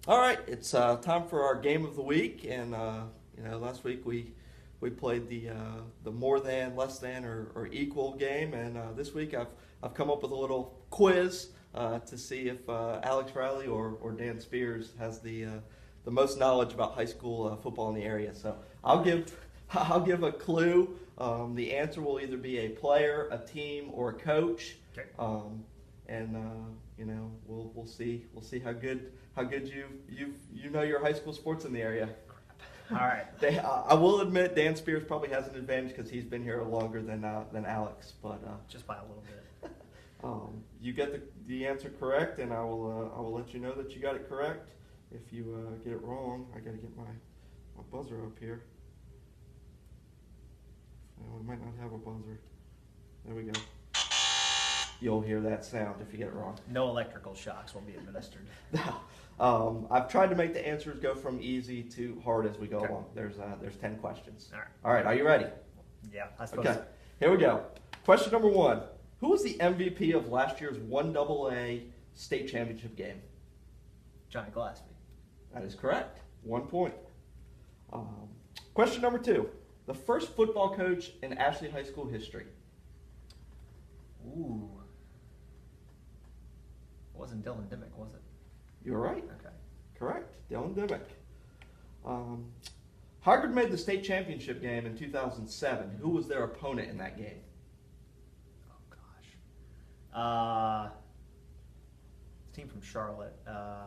All right, it's time for our game of the week, and last week we played the more than, less than, or equal game, and this week I've come up with a little quiz to see if Alex Riley or Dan Spears has the most knowledge about high school football in the area. So I'll give a clue. The answer will either be a player, a team, or a coach. Okay. We'll see how good you know your high school sports in the area. All right. I will admit Dan Spears probably has an advantage because he's been here longer than Alex, but just by a little bit. You get the answer correct, and I will let you know that you got it correct. If you get it wrong, I got to get my buzzer up here. We might not have a buzzer. There we go. You'll hear that sound if you get it wrong. No electrical shocks will be administered. I've tried to make the answers go from easy to hard as we go along. There's 10 questions. All right. Are you ready? Yeah, I suppose. Okay. Here we go. Question number 1. Who was the MVP of last year's 1AA state championship game? Johnny Gillespie. That is correct. 1 point. Question number 2. The first football coach in Ashley High School history. Ooh. It wasn't Dylan Dimmick, was it? You're right. Okay. Correct. Dylan Dimmick. Harvard made the state championship game in 2007. Who was their opponent in that game? Oh, gosh. Team from Charlotte. I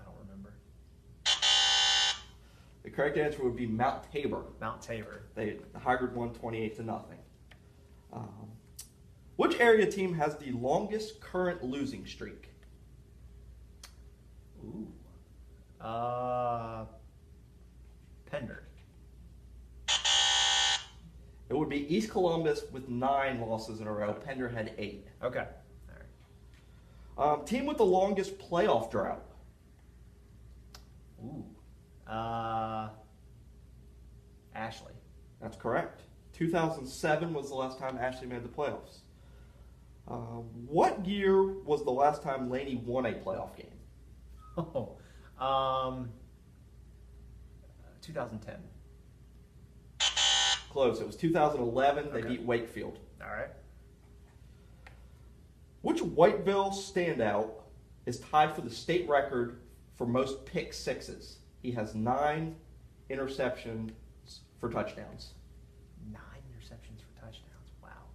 don't remember. The correct answer would be Mount Tabor. Mount Tabor. Harvard won 28-0. Which area team has the longest current losing streak? Ooh. Pender. It would be East Columbus with 9 losses in a row. Pender had 8. Okay. All right. Team with the longest playoff drought. Ooh. Ashley. That's correct. 2007 was the last time Ashley made the playoffs. What year was the last time Laney won a playoff game? 2010. Close. It was 2011. They Okay. beat Wakefield. All right. Which Whiteville standout is tied for the state record for most pick sixes? He has 9 interceptions for touchdowns. 9 interceptions for touchdowns. Wow.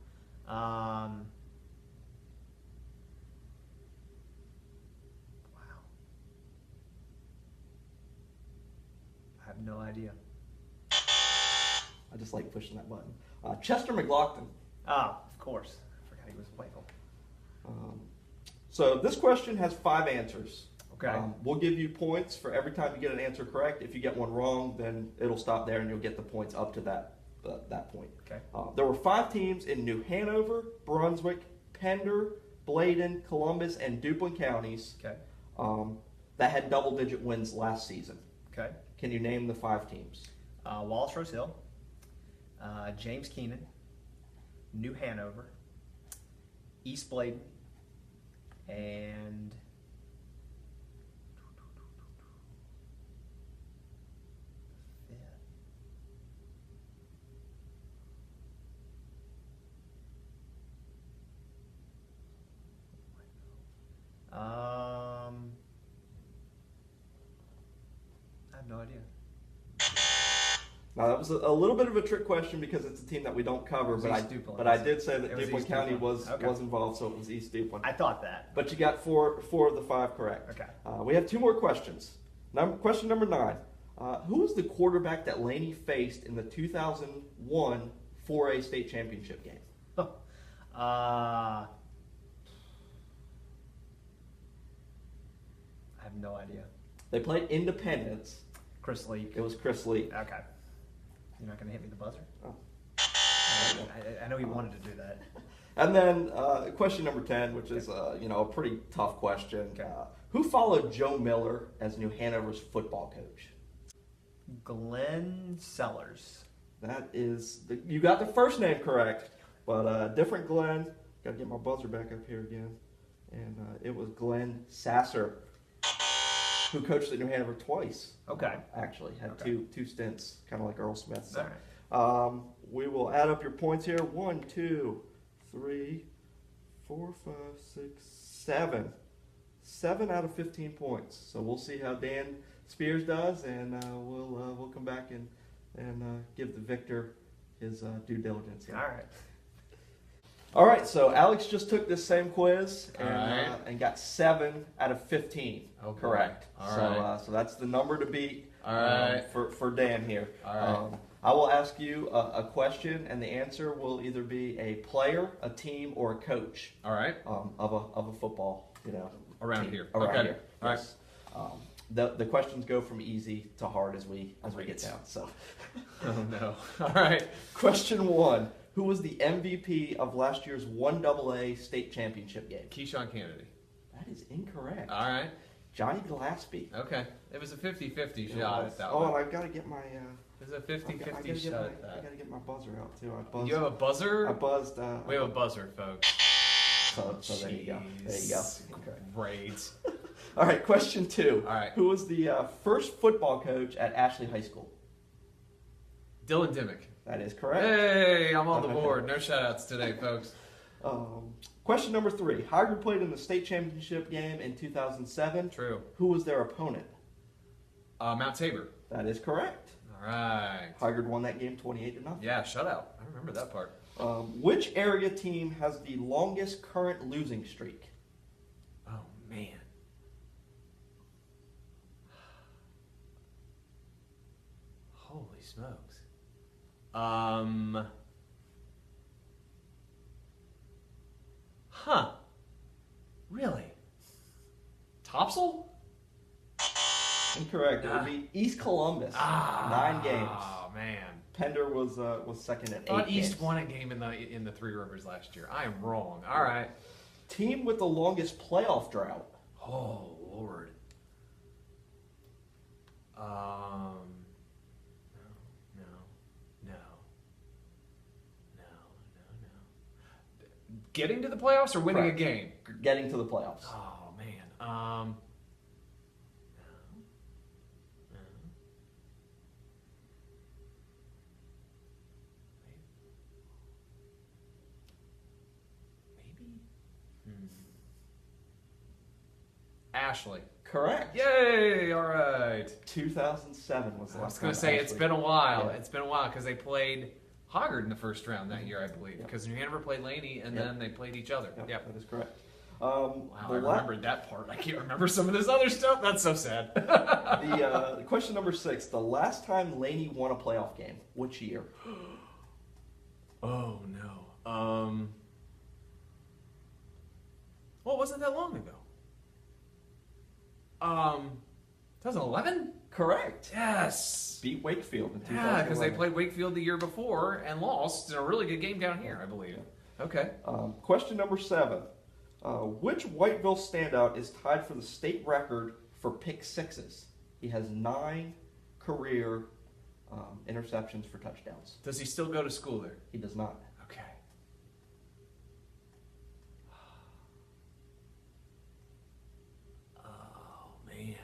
Wow. I have no idea. I just like pushing that button. Chester McLaughlin. Ah, of course. I forgot he was Whiteville. So this question has 5 answers. Okay. We'll give you points for every time you get an answer correct. If you get one wrong, then it'll stop there and you'll get the points up to that point. Okay. There were 5 teams in New Hanover, Brunswick, Pender, Bladen, Columbus, and Duplin counties Okay. that had double-digit wins last season. Okay. Can you name the 5 teams? Wallace Rose Hill, James Keenan, New Hanover, East Bladen, and I have no idea. Now that was a little bit of a trick question because it's a team that we don't cover, but I did say that Duplin County was involved, so it was East Duplin. I thought that. But you got four of the 5 correct. Okay. We have 2 more questions. Question number 9. Who was the quarterback that Laney faced in the 2001 4A state championship game? I have no idea. They played Independence. Chris Leak. It was Chris Leak. Okay. You're not going to hit me the buzzer? Oh. I know he wanted to do that. And then question number 10, which is a pretty tough question. Okay. Who followed Joe Miller as New Hanover's football coach? Glenn Sellers. That is, you got the first name correct, but different Glenn. Got to get my buzzer back up here again. and it was Glenn Sasser, who coached at New Hanover twice. Okay. Actually, had Okay. two stints, kind of like Earl Smith. So. All right. We will add up your points here. 1, 2, 3, 4, 5, 6, 7. 7 out of 15 points. So we'll see how Dan Spears does, and we'll come back and give the victor his due diligence. All right. All right. So Alex just took this same quiz All right. and got 7 out of 15. Oh, boy. Correct. All so right. so that's the number to beat. All right. For Dan here. All right. I will ask you a question, and the answer will either be a player, a team, or a coach All right. of a football, Around team. here. Around Okay. here. All right. Yes. The questions go from easy to hard as we get down. So, Oh, no. All right. question 1: Who was the MVP of last year's 1AA state championship game? Keyshawn Kennedy. That is incorrect. All right. Johnny Gillespie. Okay. It was a 50-50 It shot was. at that Oh, and one. I've got to get my. It was a I 50-50 gotta get shot my- at I that. gotta get my buzzer out too. I buzzed. You have a buzzer? I buzzed. We have a buzzer, folks. So there you go. There you go. Jeez. Okay. Great. All right. Question 2. All right. Who was the first football coach at Ashley High School? Dylan Dimmick. That is correct. Hey, I'm on the board. No shout-outs today, folks. Question number 3. Hygard played in the state championship game in 2007. True. Who was their opponent? Mount Tabor. That is correct. All right. Hygard won that game 28-0. Yeah, shutout. I remember that part. Which area team has the longest current losing streak? Oh, man. Holy smokes. Huh. Really? Topsail? Incorrect. It would be East Columbus. 9 games. Oh, man. Pender was second at 8 Thought games. East won a game in the Three Rivers last year. I am wrong. All right. Team with the longest playoff drought. Oh, Lord. No. Getting to the playoffs or winning Correct. a game? Getting to the playoffs. Oh, man. Maybe? Ashley. Correct. Yay! All right. 2007 was the I last was going time to say, it's Ashley- been a while. Yeah. It's been a while because they played Hoggard in the first round that year, I believe. Yep. Because New Hanover played Laney, and Yep. then they played each other. Yep, Yep. that is correct. Wow, the I la- remembered that part. I can't remember some of this other stuff. That's so sad. the question number 6: the last time Laney won a playoff game, which year? Oh, no. Well, it wasn't that long ago. 2011? Correct. Yes. Beat Wakefield in 2011. Yeah, because they played Wakefield the year before and lost in a really good game down here, I believe. Okay. Question number 7: which Whiteville standout is tied for the state record for pick sixes? He has 9 career interceptions for touchdowns. Does he still go to school there? He does not. Okay. Oh, man.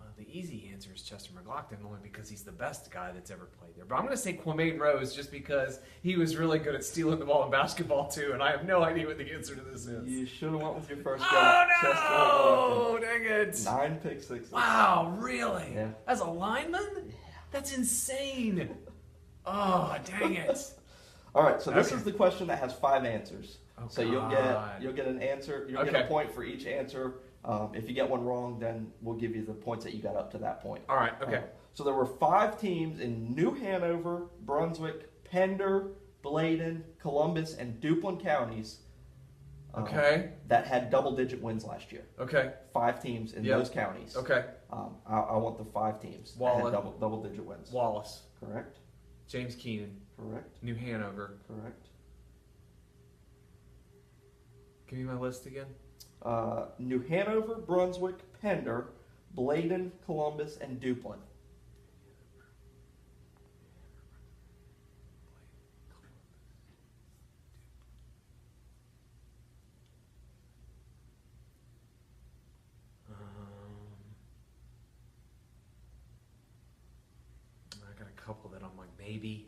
Well, the easy answer is Chester McLaughlin, only because he's the best guy that's ever played there. But I'm going to say Quamaine Rose just because he was really good at stealing the ball in basketball, too, and I have no idea what the answer to this is. You should have went with your first Oh, guy. no! Chester McLaughlin. Dang it! 9 pick sixes. Wow, really? Yeah. As a lineman? That's insane. Oh, dang it. All right, so this Okay. is the question that has 5 answers. Oh, so you'll God. get an answer. You'll get Okay. a point for each answer. If you get one wrong, then we'll give you the points that you got up to that point. All right, okay. So there were 5 teams in New Hanover, Brunswick, Pender, Bladen, Columbus, and Duplin counties. Okay. That had double-digit wins last year. Okay. 5 teams in Yep. those counties. Okay. I want the 5 teams that had double-digit wins. Wallace. Correct. James Keenan. Correct. New Hanover. Correct. Give me my list again. New Hanover, Brunswick, Pender, Bladen, Columbus, and Duplin. baby.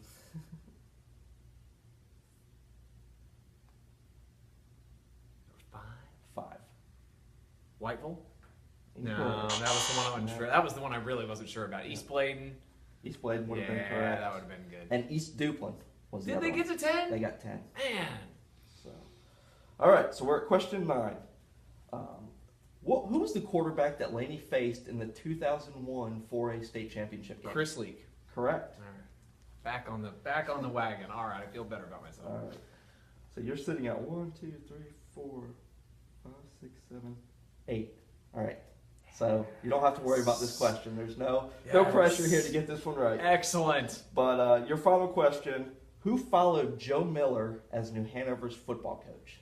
Five. 5. Whiteville? No, Incorrect. that was the one I wasn't sure. That was the one I really wasn't sure about. East Bladen. East Bladen would have been Yeah, correct. that would have been good. And East Duplin was the Did other they one. get to 10? They got 10. Man. So, all right, so we're at question 9. Who was the quarterback that Laney faced in the 2001 4A state championship game? Chris Leak. Correct. All right. Back on the wagon. All right, I feel better about myself. All right. So you're sitting at 1, 2, 3, 4, 5, 6, 7, 8. All right. So you don't have to worry about this question. There's no Yes. pressure here to get this one right. Excellent. But your final question: who followed Joe Miller as New Hanover's football coach?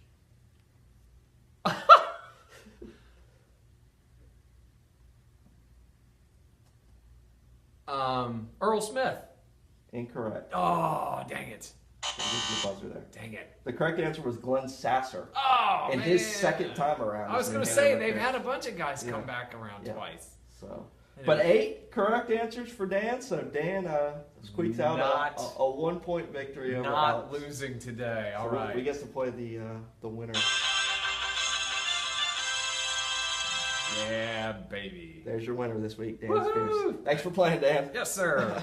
Earl Smith. Incorrect. Oh, dang it. There's your buzzer there. Dang it. The correct answer was Glenn Sasser. Oh, in man. his second time around. I was as going New to say, Hanover they've coach. had a bunch of guys come Yeah. back around Yeah. twice. So, Anyway. but 8 correct answers for Dan. So Dan squeaks out Not- a 1-point victory over Not Alex. losing today. All So right. we get to play the winner. Yeah, baby. There's your winner this week, Dan Woohoo! Spears. Thanks for playing, Dan. Yes, sir.